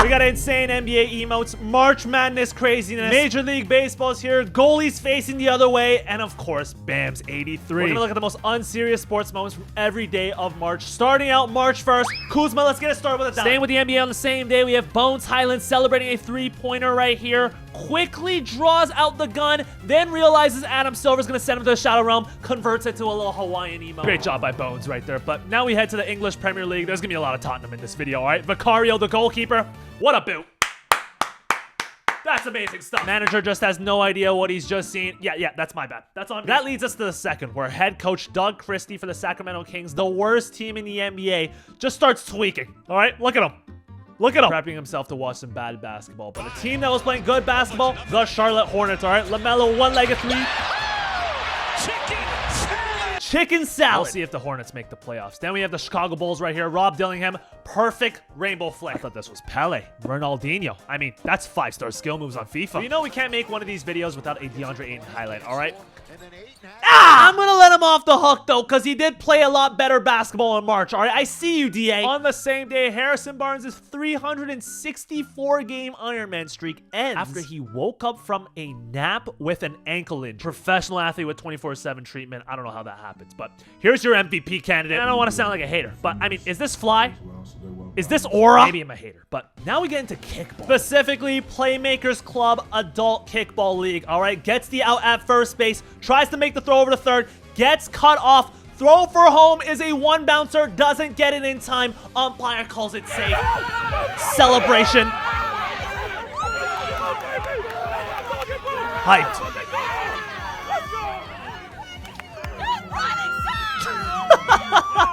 We got insane NBA emotes, March Madness craziness, Major League Baseball's here, goalies facing the other way, and of course, Bam's 83. We're gonna look at the most unserious sports moments from every day of March. Starting out March 1st, Kuzma, let's get it started with a dime. Staying with the NBA on the same day, we have Bones Highland celebrating a three-pointer right here. Quickly draws out the gun, then realizes Adam Silver's gonna send him to the Shadow Realm, converts it to a little Hawaiian emo. Great job by Bones right there. But now we head to the English Premier League. There's gonna be a lot of Tottenham in this video, all right? Vicario, the goalkeeper, what a boot. That's amazing stuff. Manager just has no idea what he's just seen. Yeah, that's my bad. That's on me. That leads us to the second, where head coach Doug Christie for the Sacramento Kings, the worst team in the NBA, just starts tweaking, all right? Look at him. Look at him. Prepping himself to watch some bad basketball. But a team that was playing good basketball, the Charlotte Hornets, all right? LaMelo, one-legged three. Chicken salad. We'll see if the Hornets make the playoffs. Then we have the Chicago Bulls right here. Rob Dillingham, perfect rainbow flick. I thought this was Pele, Ronaldinho. I mean, that's 5-star skill moves on FIFA. But you know we can't make one of these videos without a DeAndre Ayton highlight, all right? I'm gonna let him off the hook though, because he did play a lot better basketball in March. All right, I see you, DA. On the same day, Harrison Barnes' 364-game Ironman streak ends after he woke up from a nap with an ankle injury. Professional athlete with 24/7 treatment. I don't know how that happens, but here's your MVP candidate. I don't want to sound like a hater, but I mean, is this fly? Is this aura? Maybe I'm a hater, but now we get into kickball. Specifically, Playmakers Club Adult Kickball League, all right? Gets the out at first base, tries to make the throw over to third, gets cut off, throw for home is a one bouncer, doesn't get it in time, umpire calls it safe. Celebration. Hyped.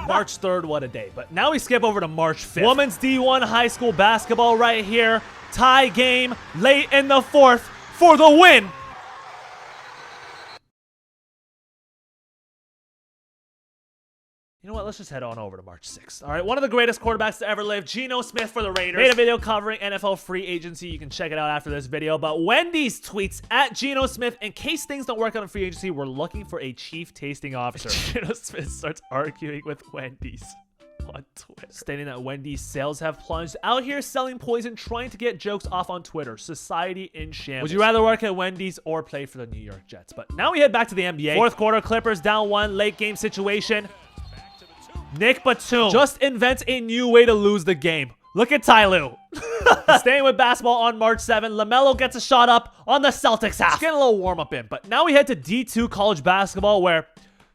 March 3rd, what a day. But now we skip over to March 5th. Women's D1 high school basketball right here. Tie game late in the 4th for the win. You know what? Let's just head on over to March 6th. All right, one of the greatest quarterbacks to ever live, Geno Smith for the Raiders. Made a video covering NFL free agency. You can check it out after this video. But Wendy's tweets at Geno Smith, in case things don't work out in free agency, we're looking for a chief tasting officer. Geno Smith starts arguing with Wendy's on Twitter, stating that Wendy's sales have plunged, out here selling poison, trying to get jokes off on Twitter. Society in shambles. Would you rather work at Wendy's or play for the New York Jets? But now we head back to the NBA. Fourth quarter, Clippers down 1, late game situation. Nick Batum just invents a new way to lose the game. Look at Ty Lue. Staying with basketball on March 7, LaMelo gets a shot up on the Celtics half. Just getting a little warm up in. But now we head to D2 college basketball, where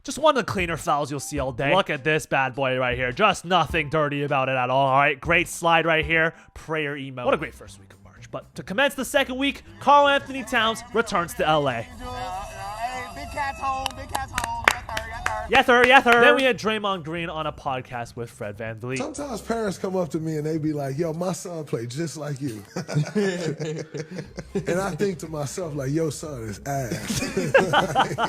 just one of the cleaner fouls you'll see all day. Look at this bad boy right here. Just nothing dirty about it at all. All right, great slide right here. Prayer emo. What a great first week of March. But to commence the second week, Karl Anthony Towns returns to LA. Hey, big cat's home. Big cat's home. Yes, sir. Yes, sir. Then we had Draymond Green on a podcast with Fred VanVleet. Sometimes parents come up to me and they be like, yo, my son played just like you. And I think to myself, like, your son is ass.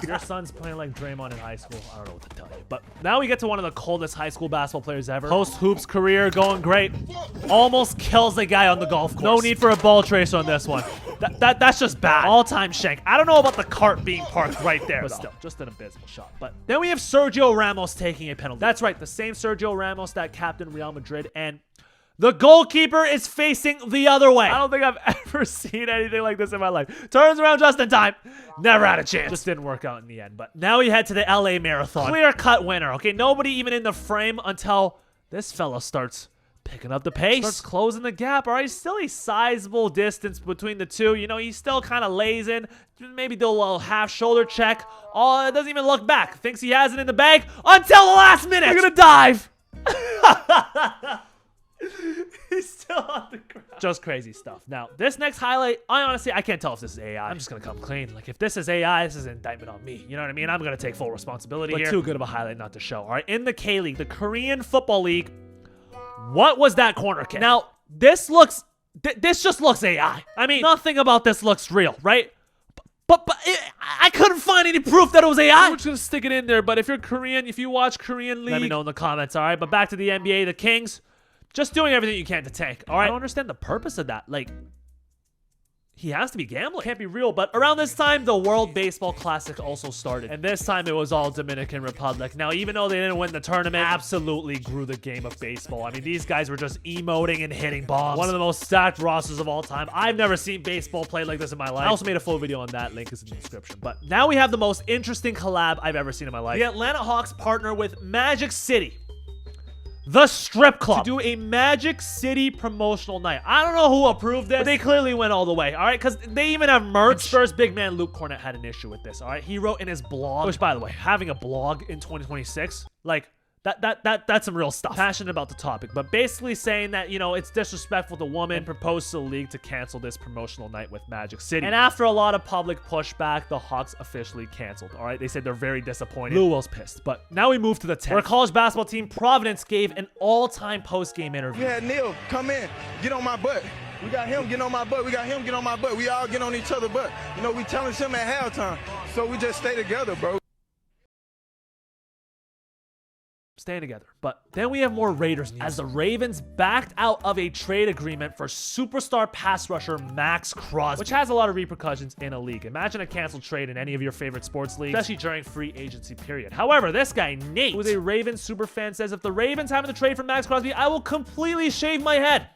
Your son's playing like Draymond in high school. I don't know what to tell you. But now we get to one of the coldest high school basketball players ever. Post-hoops career going great. Almost kills the guy on the golf course. No need for a ball trace on this one. That's just bad. All-time shank. I don't know about the cart being parked right there, but still, just an abysmal shot. But then we have Sergio Ramos taking a penalty. That's right, the same Sergio Ramos that captained Real Madrid, and the goalkeeper is facing the other way. I don't think I've ever seen anything like this in my life. Turns around just in time. Never had a chance. Just didn't work out in the end. But now we head to the LA Marathon. Clear-cut winner. Okay, nobody even in the frame until this fella starts picking up the pace. Starts closing the gap. All right, still a sizable distance between the two. You know, he's still kind of lazing. Maybe do a little half shoulder check. Oh, it doesn't even look back. Thinks he has it in the bag until the last minute. We're gonna dive. He's still on the ground. Just crazy stuff. Now, this next highlight, I can't tell if this is AI. I'm just gonna come clean. Like, if this is AI, this is an indictment on me. You know what I mean? I'm gonna take full responsibility here. Too good of a highlight not to show. All right, in the K-League, the Korean Football League, what was that corner kick? Now, this just looks AI. I mean, nothing about this looks real, right? But I couldn't find any proof that it was AI. I'm just gonna stick it in there. But if you're Korean, if you watch Korean League, let me know in the comments, all right? But back to the NBA, the Kings, just doing everything you can to tank, all right? I don't understand the purpose of that. Like, he has to be gambling. Can't be real. But around this time, the World Baseball Classic also started. And this time, it was all Dominican Republic. Now, even though they didn't win the tournament, absolutely grew the game of baseball. I mean, these guys were just emoting and hitting bombs. One of the most stacked rosters of all time. I've never seen baseball played like this in my life. I also made a full video on that. Link is in the description. But now we have the most interesting collab I've ever seen in my life. The Atlanta Hawks partner with Magic City, the strip club, to do a Magic City promotional night. I don't know who approved this, but they clearly went all the way, all right? Because they even have merch. And Spurs big man Luke Cornett had an issue with this, all right? He wrote in his blog, which, by the way, having a blog in 2026, like, that's some real stuff. Passionate about the topic, but basically saying that, you know, it's disrespectful to women, and proposed to the league to cancel this promotional night with Magic City. And after a lot of public pushback, the Hawks officially canceled, all right? They said they're very disappointed. Lou Will's pissed. But now we move to the 10th, where college basketball team Providence gave an all-time post-game interview. We had Neil come in, get on my butt. We got him getting on my butt. We got him getting on my butt. We all get on each other's butt. You know, we challenge him at halftime. So we just stay together, bro. Staying together. But then we have more Raiders news, as the Ravens backed out of a trade agreement for superstar pass rusher Max Crosby, which has a lot of repercussions in a league. Imagine a canceled trade in any of your favorite sports leagues, especially during free agency period. However, this guy, Nate, who's a Ravens super fan, says, if the Ravens happen to trade for Max Crosby, I will completely shave my head.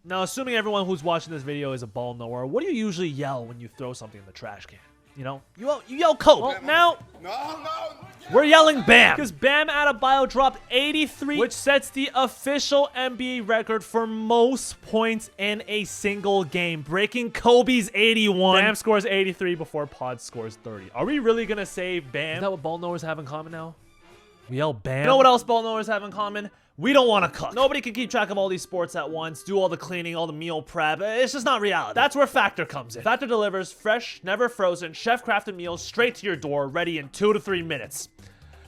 Now, assuming everyone who's watching this video is a ball knower, what do you usually yell when you throw something in the trash can? You know, you yell Coke. Well, now, we're yelling Bam. Because Bam Adebayo dropped 83, which sets the official NBA record for most points in a single game, breaking Kobe's 81. Bam scores 83 before Pod scores 30. Are we really going to say Bam? Is that what ball knowers have in common now? We yell Bam. You know what else ball knowers have in common? We don't want to cook. Nobody can keep track of all these sports at once, do all the cleaning, all the meal prep. It's just not reality. That's where Factor comes in. Factor delivers fresh, never frozen, chef-crafted meals straight to your door, ready in 2 to 3 minutes.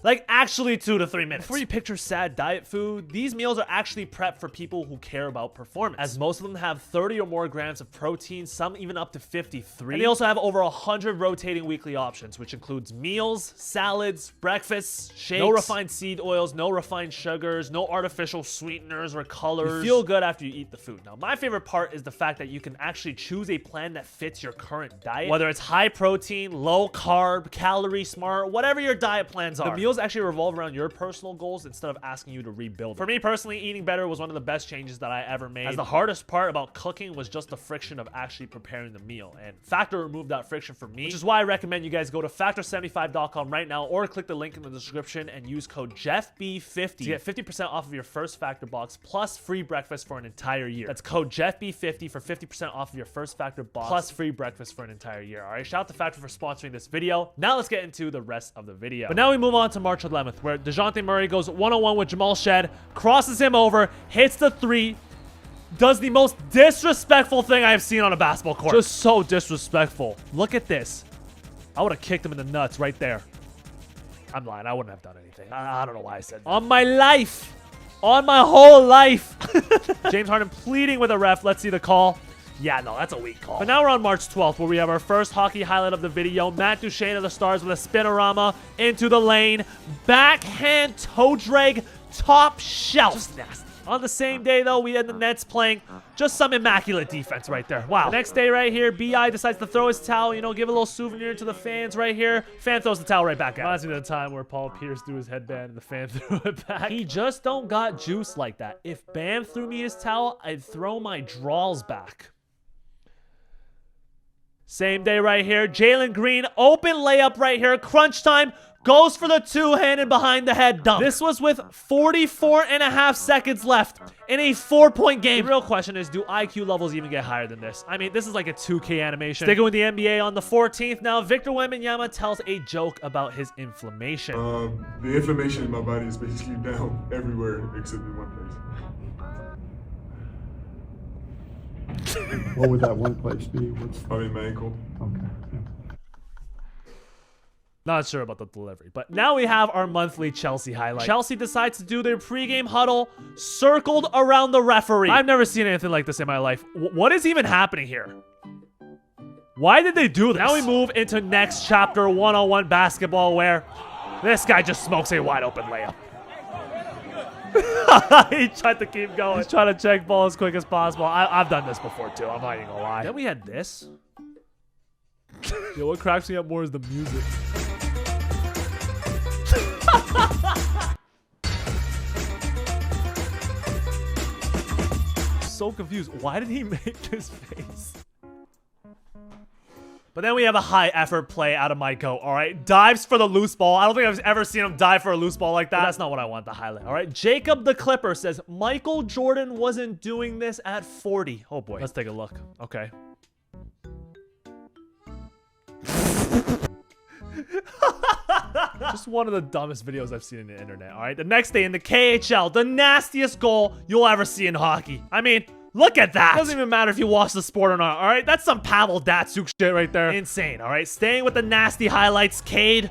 Like, actually 2 to 3 minutes. Before you picture sad diet food, these meals are actually prepped for people who care about performance, as most of them have 30 or more grams of protein, some even up to 53. And they also have over 100 rotating weekly options, which includes meals, salads, breakfasts, shakes, no refined seed oils, no refined sugars, no artificial sweeteners or colors. You feel good after you eat the food. Now, my favorite part is the fact that you can actually choose a plan that fits your current diet, whether it's high protein, low carb, calorie smart, whatever your diet plans are. The meals actually revolve around your personal goals instead of asking you to rebuild. For me personally, eating better was one of the best changes that I ever made, as the hardest part about cooking was just the friction of actually preparing the meal, and Factor removed that friction for me, which is why I recommend you guys go to factor75.com right now, or click the link in the description and use code JeffB50 to get 50% off of your first Factor box plus free breakfast for an entire year. That's code JeffB50 for 50% off of your first Factor box plus free breakfast for an entire year. All right, shout out to Factor for sponsoring this video. Now let's get into the rest of the video. But now we move on to March 11th, where DeJounte Murray goes one-on-one with Jamal Shed, crosses him over, hits the three, does the most disrespectful thing I've seen on a basketball court. Just so disrespectful. Look at this. I would have kicked him in the nuts right there. I'm lying. I wouldn't have done anything. I don't know why I said that. On my life. On my whole life. James Harden pleading with a ref. Let's see the call. Yeah, no, that's a weak call. But now we're on March 12th, where we have our first hockey highlight of the video. Matt Duchene of the Stars with a spinorama into the lane. Backhand toe drag, top shelf. Just nasty. On the same day, though, we had the Nets playing just some immaculate defense right there. Wow. The next day right here, B.I. decides to throw his towel, you know, give a little souvenir to the fans right here. Fan throws the towel right back at him. Reminds me of the time where Paul Pierce threw his headband and the fan threw it back. He just don't got juice like that. If Bam threw me his towel, I'd throw my draws back. Same day right here, Jalen Green, open layup right here, crunch time, goes for the two-handed behind the head dunk. This was with 44.5 seconds left in a 4-point game. The real question is, do IQ levels even get higher than this? I mean, this is like a 2K animation. Sticking with the NBA on the 14th now, Victor Wembanyama tells a joke about his inflammation. The inflammation in my body is basically down everywhere except in one place. What would that one place be? Probably my ankle. Okay. Not sure about the delivery, but now we have our monthly Chelsea highlight. Chelsea decides to do their pregame huddle circled around the referee. I've never seen anything like this in my life. What is even happening here? Why did they do this? Now we move into next chapter, one-on-one basketball, where this guy just smokes a wide open layup. He tried to keep going. He's trying to check ball as quick as possible. I've done this before too. I'm not even gonna lie. Then we had this. Yo, what cracks me up more is the music. So confused. Why did he make this face? But then we have a high effort play out of my goat, all right? Dives for the loose ball. I don't think I've ever seen him dive for a loose ball like that. But that's not what I want to highlight, all right? Jacob the Clipper says, Michael Jordan wasn't doing this at 40. Oh boy. Let's take a look. Okay. Just one of the dumbest videos I've seen on the internet, all right? The next day in the KHL, the nastiest goal you'll ever see in hockey. I mean, look at that. Doesn't even matter if you watch the sport or not, all right? That's some Pavel Datsyuk shit right there. Insane, all right? Staying with the nasty highlights, Cade.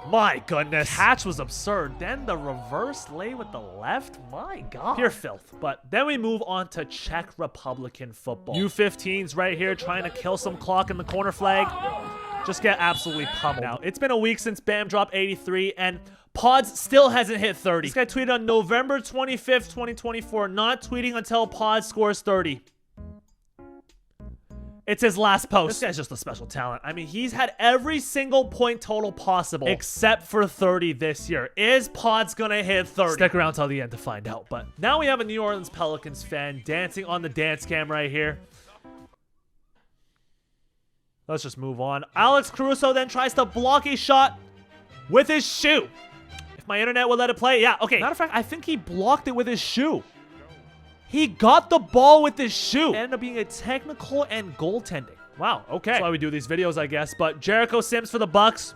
My goodness. Catch was absurd. Then the reverse lay with the left. My God. Pure filth. But then we move on to Czech Republican football. U15s right here trying to kill some clock in the corner flag. Just get absolutely pummeled. Now, it's been a week since Bam dropped 83, and Pods still hasn't hit 30. This guy tweeted on November 25th, 2024, not tweeting until Pods scores 30. It's his last post. This guy's just a special talent. I mean, he's had every single point total possible except for 30 this year. Is Pods gonna hit 30? Stick around till the end to find out. But now we have a New Orleans Pelicans fan dancing on the dance cam right here. Let's just move on. Alex Caruso then tries to block a shot with his shoe. If my internet would let it play, yeah, okay. Matter of fact, I think he blocked it with his shoe. He got the ball with his shoe. It ended up being a technical and goaltending. Wow, okay. That's why we do these videos, I guess. But Jericho Sims for the Bucks.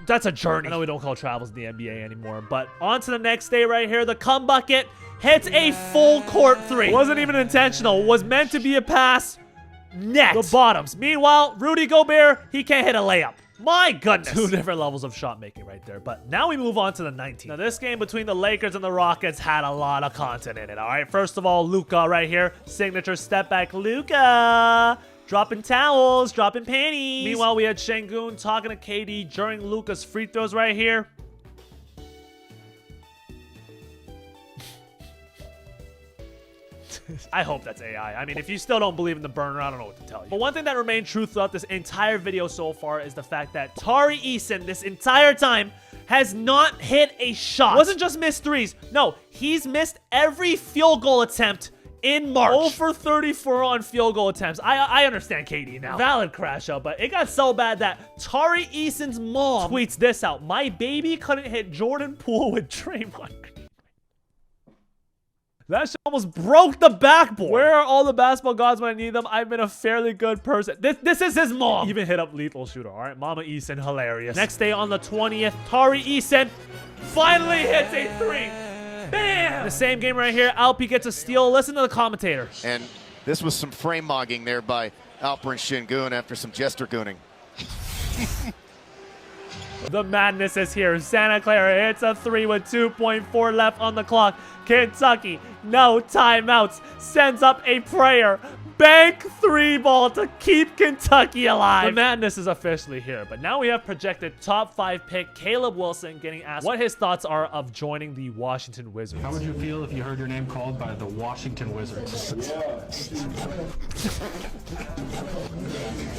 That's a journey. I know we don't call travels in the NBA anymore. But on to the next day right here. The cum bucket hits a full court three. Wasn't even intentional. Was meant to be a pass. Net. The bottoms. Meanwhile, Rudy Gobert, he can't hit a layup. My goodness. Two different levels of shot making right there. But now we move on to the 19th. Now this game between the Lakers and the Rockets had a lot of content in it, all right? First of all, Luka right here. Signature step back Luka. Dropping towels, dropping panties. Meanwhile, we had Şengün talking to KD during Luka's free throws right here. I hope that's AI. I mean, if you still don't believe in the burner, I don't know what to tell you. But one thing that remained true throughout this entire video so far is the fact that Tari Eason this entire time has not hit a shot. It wasn't just missed threes. No, he's missed every field goal attempt in March. 0 for 34 on field goal attempts. I understand KD now. Valid crash out, but it got so bad that Tari Eason's mom tweets this out. My baby couldn't hit Jordan Poole with Draymond. That shit almost broke the backboard. Where are all the basketball gods when I need them? I've been a fairly good person. This is his mom. Even hit up lethal shooter. All right, Mama Eason, hilarious. Next day on the 20th, Tari Eason finally hits a three. Bam! The same game right here. Alpi gets a steal. Listen to the commentator. And this was some frame mogging there by Alperen Şengün after some jester gooning. The madness is here. Santa Clara hits a three with 2.4 left on the clock. Kentucky, no timeouts, sends up a prayer. Bank three ball to keep Kentucky alive. The madness is officially here, but now we have projected top 5 pick Caleb Wilson getting asked what his thoughts are of joining the Washington Wizards. How would you feel if you heard your name called by the Washington Wizards?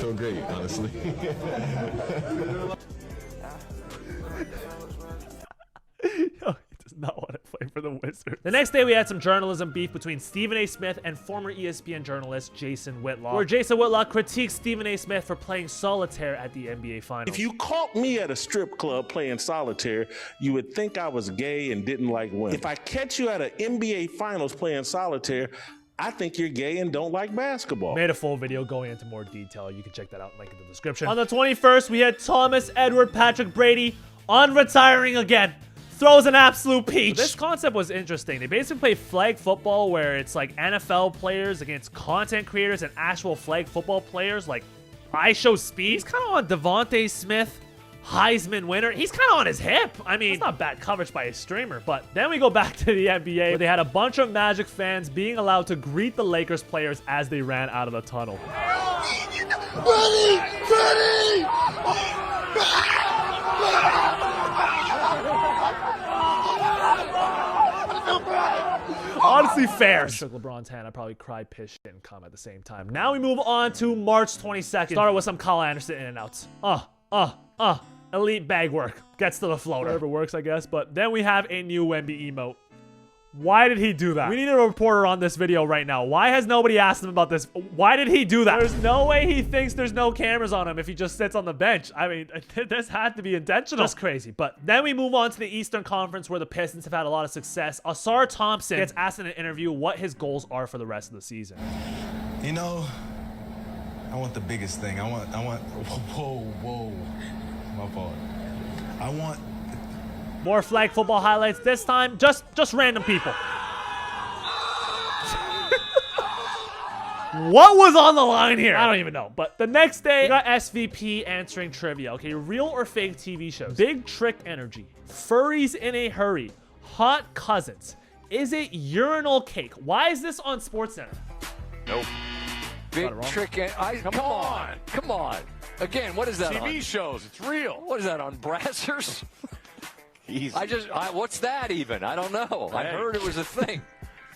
Feel great, honestly. Yo, he does not want to play for the Wizards. The next day, we had some journalism beef between Stephen A. Smith and former ESPN journalist Jason Whitlock, where Jason Whitlock critiqued Stephen A. Smith for playing solitaire at the NBA Finals. If you caught me at a strip club playing solitaire, you would think I was gay and didn't like women. If I catch you at an NBA Finals playing solitaire, I think you're gay and don't like basketball. Made a full video going into more detail. You can check that out, link in the description. On the 21st, we had Thomas Edward Patrick Brady on retiring again. Throws an absolute peach. This concept was interesting. They basically play flag football where it's like NFL players against content creators and actual flag football players. Like, I show speed. He's kind of on Devontae Smith, Heisman winner. He's kind of on his hip. I mean, it's not bad coverage by a streamer. But then we go back to the NBA where they had a bunch of Magic fans being allowed to greet the Lakers players as they ran out of the tunnel. Honestly, fair. Shook LeBron's hand. I probably cried, piss, shit, and come at the same time. Now we move on to March 22nd. Started with some Kyle Anderson in and outs. Elite bag work. Gets to the floater. Whatever works, I guess. But then we have a new Wemby emote. Why did he do that? We need a reporter on this video right now. Why has nobody asked him about this? Why did he do that? There's no way he thinks there's no cameras on him if he just sits on the bench. I mean, this had to be intentional. Just crazy. But then we move on to the Eastern Conference where the Pistons have had a lot of success. Asar Thompson gets asked in an interview what his goals are for the rest of the season. You know, I want the biggest thing. I want, whoa. My fault. I want... More flag football highlights. This time, just random people. What was on the line here? I don't even know. But the next day, we got SVP answering trivia. Okay, real or fake TV shows? Big Trick Energy. Furries in a Hurry. Hot Cousins. Is it urinal cake? Why is this on SportsCenter? Nope. Big Trick. Come on. Again, what is that TV on? shows. It's real. What is that on Brazzers? Easy. What's that even? I don't know. I heard it was a thing.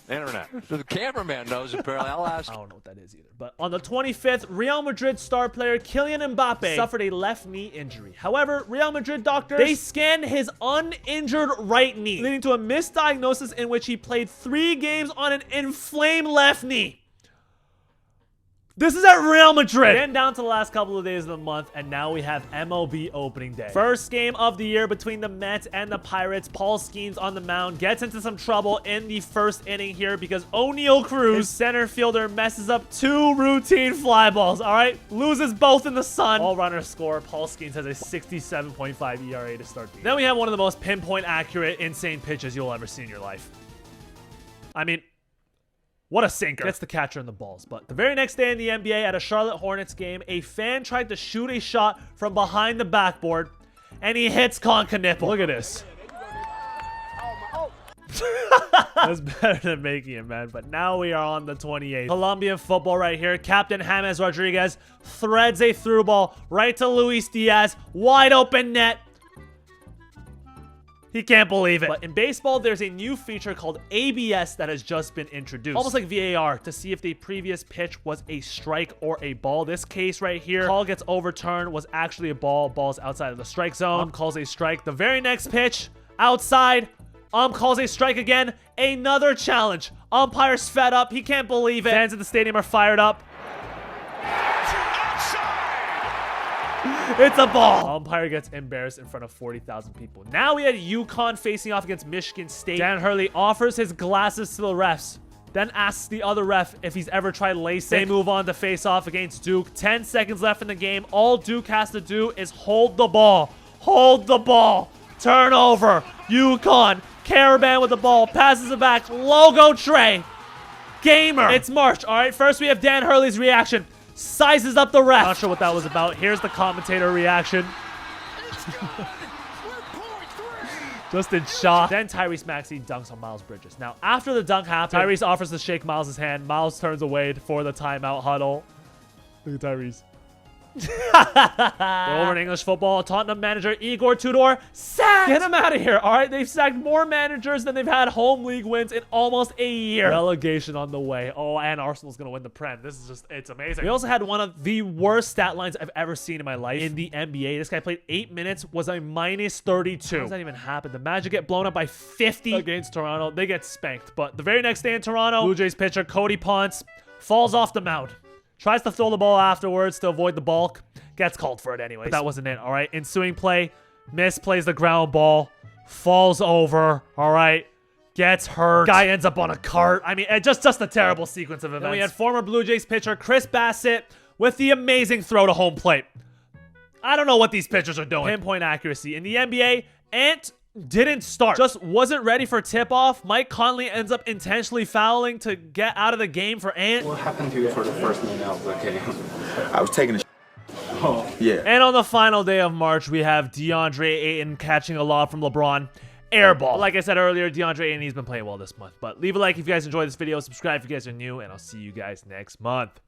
Internet. The cameraman knows, apparently. I'll ask. I don't know what that is either. But on the 25th, Real Madrid star player Kylian Mbappe suffered a left knee injury. However, Real Madrid doctors, they scanned his uninjured right knee, leading to a misdiagnosis in which he played 3 games on an inflamed left knee. This is at Real Madrid. Getting down to the last couple of days of the month, and now we have MLB opening day. First game of the year between the Mets and the Pirates. Paul Skeens on the mound gets into some trouble in the first inning here because O'Neal Cruz, his center fielder, messes up 2 routine fly balls, all right? Loses both in the sun. All runners score. Paul Skeens has a 67.5 ERA to start the year. Then we have one of the most pinpoint accurate, insane pitches you'll ever see in your life. I mean... what a sinker. Gets the catcher in the balls. But the very next day in the NBA at a Charlotte Hornets game, a fan tried to shoot a shot from behind the backboard, and he hits Conca-nipple. Look at this. That's better than making it, man. But now we are on the 28th. Colombian football right here. Captain James Rodriguez threads a through ball right to Luis Diaz. Wide open net. He can't believe it. But in baseball, there's a new feature called ABS that has just been introduced. Almost like VAR to see if the previous pitch was a strike or a ball. This case right here, call gets overturned, was actually a ball. Ball's outside of the strike zone. Calls a strike. The very next pitch, outside. Calls a strike again. Another challenge. Umpire's fed up. He can't believe it. Fans in the stadium are fired up. It's a ball. Umpire gets embarrassed in front of 40,000 people. Now we had Yukon facing off against Michigan State. Dan Hurley offers his glasses to the refs, then asks the other ref if he's ever tried LASIK. They move on to face off against Duke. 10 seconds left in the game. All Duke has to do is hold the ball. Hold the ball. Turnover. Yukon. Caravan with the ball. Passes it back. Logo tray. Gamer. It's March. All right, first we have Dan Hurley's reaction. Sizes up the ref. Not sure what that was about. Here's the commentator reaction. Just in shock. Then Tyrese Maxey dunks on Miles Bridges. Now, after the dunk happens, Tyrese offers to shake Miles' hand. Miles turns away for the timeout huddle. Look at Tyrese. We're over in English football. Tottenham manager Igor Tudor sacked. Get him out of here. All right, they've sacked more managers than they've had home league wins in almost a year. Relegation on the way. Oh, and Arsenal's gonna win the Prem. This is just, it's amazing. We also had one of the worst stat lines I've ever seen in my life in the NBA. This guy played 8 minutes, was a minus 32. How does that even happen? The Magic get blown up by 50 against Toronto. They get spanked. But the very next day in Toronto, Blue Jays pitcher Cody Ponce falls off the mound. Tries to throw the ball afterwards to avoid the balk. Gets called for it anyways. But that wasn't it, all right? Ensuing play, misplays the ground ball. Falls over, all right? Gets hurt. Guy ends up on a cart. I mean, just a terrible sequence of events. Then we had former Blue Jays pitcher Chris Bassett with the amazing throw to home plate. I don't know what these pitchers are doing. Pinpoint accuracy. In the NBA, Ant didn't start. Just wasn't ready for tip-off. Mike Conley ends up intentionally fouling to get out of the game for Ant. What happened to you for the first minute of the game? I was taking a Oh, yeah. And on the final day of March, we have DeAndre Ayton catching a lob from LeBron. Airball. Like I said earlier, DeAndre Ayton, he's been playing well this month. But leave a like if you guys enjoyed this video. Subscribe if you guys are new. And I'll see you guys next month.